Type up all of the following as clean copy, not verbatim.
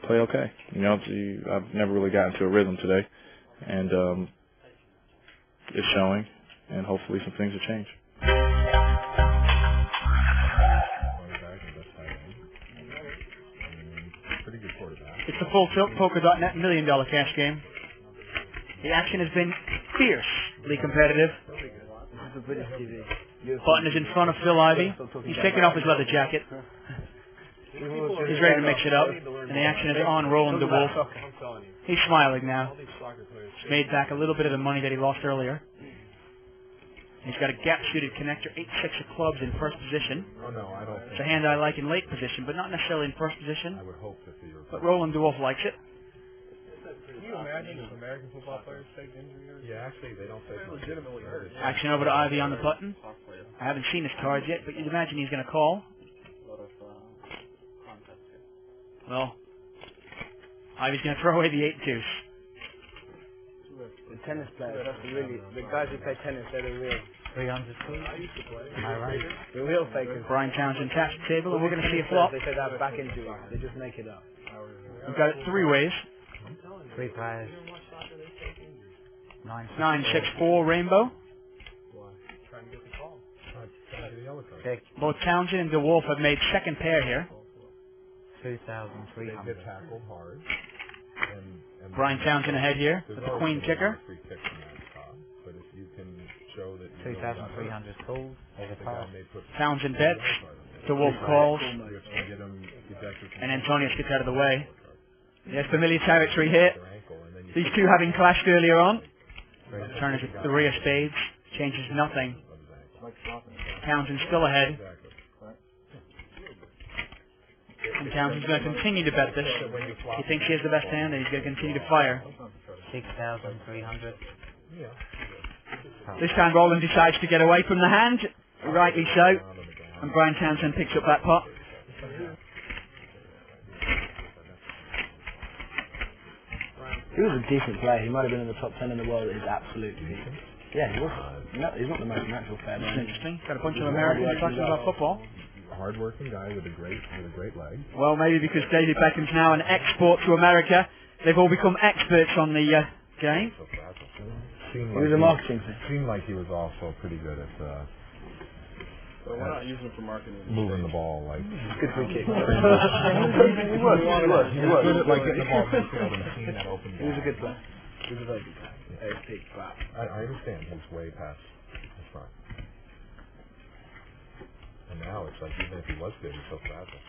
play okay. You know, I've never really gotten to a rhythm today, and it's showing, and hopefully some things will change. It's the Full Tilt Poker.net $1 million cash game. The action has been fiercely competitive. Button is in front of Phil Ivey. He's taking off his leather jacket. He's ready to mix it up. And the action is on Roland DeWolf. He's smiling now. He's made back a little bit of the money that he lost earlier. He's got a gap-shooted connector, 8-6 of clubs in first position. It's a hand I like in late position, but not necessarily in first position. But Roland DeWolf likes it. Can you imagine if American football players take injury? Yeah, actually, they don't take legitimately hurt. Action over to Ivey on the button. I haven't seen his cards yet, but you'd imagine he's going to call. Well, Ivey's going to throw away the 8 deuce. The tennis players, that's really, the guys who play tennis, they're the real 300 quid. Am I right? The real fakers. Brian Townsend taps the table, and we're going to see a flop. They say that back injury. They just make it up. We've got it 3 ways. 3 players. 9-6-4 rainbow. Both Townsend and DeWolf have made second pair here. 2,300. Brian Townsend ahead here with the queen kicker. 2,300 calls. Townsend bets. DeWolf calls. And Antonius gets out of the way. Yes, familiar territory here. These two having clashed earlier on. Turn is a 3 of spades. Changes nothing. Townsend still ahead. And Townsend's going to continue to bet this. He thinks he has the best hand, and he's going to continue to fire. 6,300. This time Roland decides to get away from the hand. Rightly so. And Brian Townsend picks up that pot. He was a decent player. He might have been in the top 10 in the world. He's absolutely decent. Yeah, he was. No, he's not the most natural player. That's interesting. Got a bunch of Americans talking about football. Hard-working guy with a great leg. Well, maybe because David Beckham's now an export to America, they've all become experts on the game. He was a marketing thing. Seemed like he was also pretty good at But we're not using it for marketing. moving the ball, like Good free kick. He was good at like getting the ball midfield and seeing that open. He was a good player. He was a very good player. I understand he's way past his prime. And now it's like even if he was good, he's so fragile.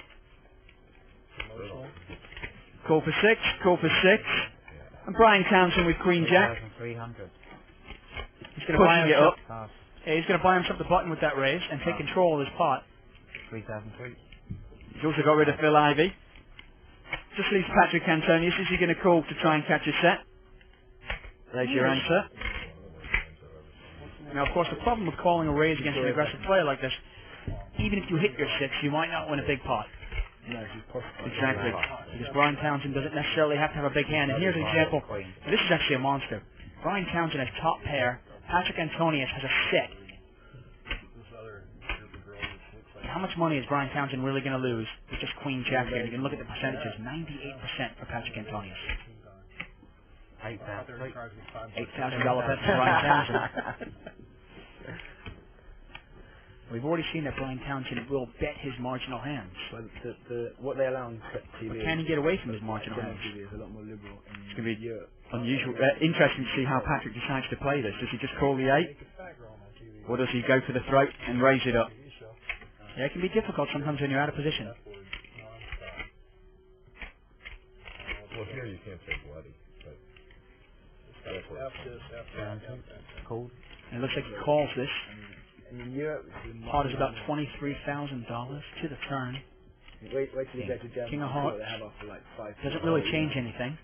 Call for 6, call for 6. Yeah. And Brian Townsend with Queen Jack. 300. He's going to buy him up. Yeah, he's going to buy himself the button with that raise and take control of his pot. 3,003. He's also got rid of Phil Ivey. Just leaves Patrick Antonius. Is he going to call to try and catch a set? There's your answer. Now, of course, the problem with calling a raise against an aggressive player like this, even if you hit your 6, you might not win a big pot. No, he's possible. Exactly. Because Brian Townsend doesn't necessarily have to have a big hand. And here's an example. This is actually a monster. Brian Townsend has top pair. Patrick Antonius has a 6. How much money is Brian Townsend really going to lose with just Queen Jack here? You can look at the percentages. 98% for Patrick Antonius. $8,000 bet for Brian Townsend. We've already seen that Brian Townsend will bet his marginal hands. But what they allow on TV. But can he get away from his marginal hands? TV is a lot more liberal. It's going to be unusual, interesting to see how Patrick decides to play this. Does he just call the 8? Or does he go for the throat and raise it up? Yeah, it can be difficult sometimes when you're out of position. Well, here you can't say bloody. Cold. And it looks like he calls this. In Europe, Pot is about $23,000 to the turn. Wait till you get to Germany. King of Hearts. They have after like 5. Doesn't really change anything.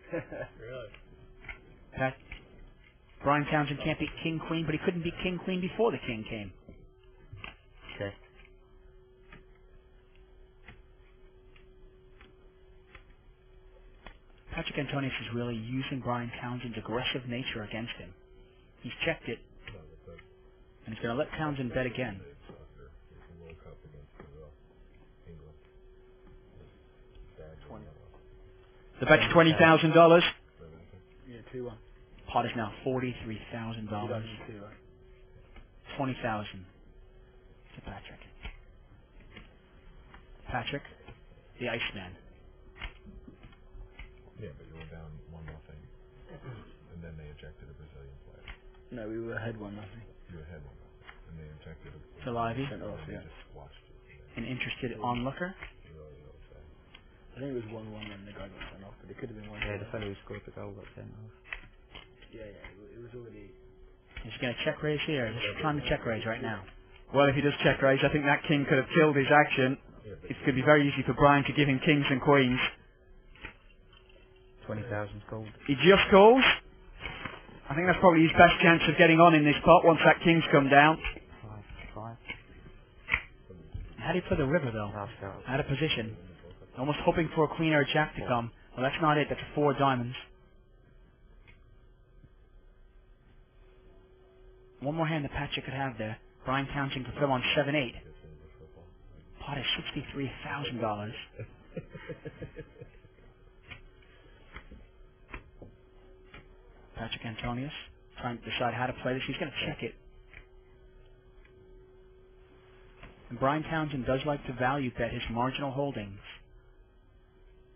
Okay. Brian Townsend can't beat King Queen, but he couldn't beat King Queen before the King came. Okay. Patrick Antonius is really using Brian Townsend's aggressive nature against him. He's checked it, and he's going to let Townsend bet again. The bet's $20,000. Yeah, 2-1. Pot is now $43,000. 20,000 to Patrick. Patrick, the Iceman. Yeah, but you were down 1-0, and then they ejected a Brazilian player. No, we were ahead 1-0. You were ahead 1-0, and they ejected a. To Lively. Sent off, They yeah. just watched it. An interested onlooker. I think it was 1-1 when the guy got sent off, but it could have been 1-0. Yeah, the fellow who scored the goal got sent off. Yeah, it was already. He's going to check raise here. Just time to check raise right now. Well, if he does check raise, I think that king could have killed his action. It's going to be very easy for Brian to give him kings and queens. 20,000 called. He just calls. I think that's probably his best chance of getting on in this pot once that king's come down. 5. How do you play the river though? Last out. Out of position. Almost hoping for a queen or a jack to come. Well, that's not it. That's 4 diamonds. One more hand that Patrick could have there. Brian Townsend could fill on 7-8. Pot is $63,000. Patrick Antonius trying to decide how to play this. He's going to check it. And Brian Townsend does like to value bet his marginal holdings.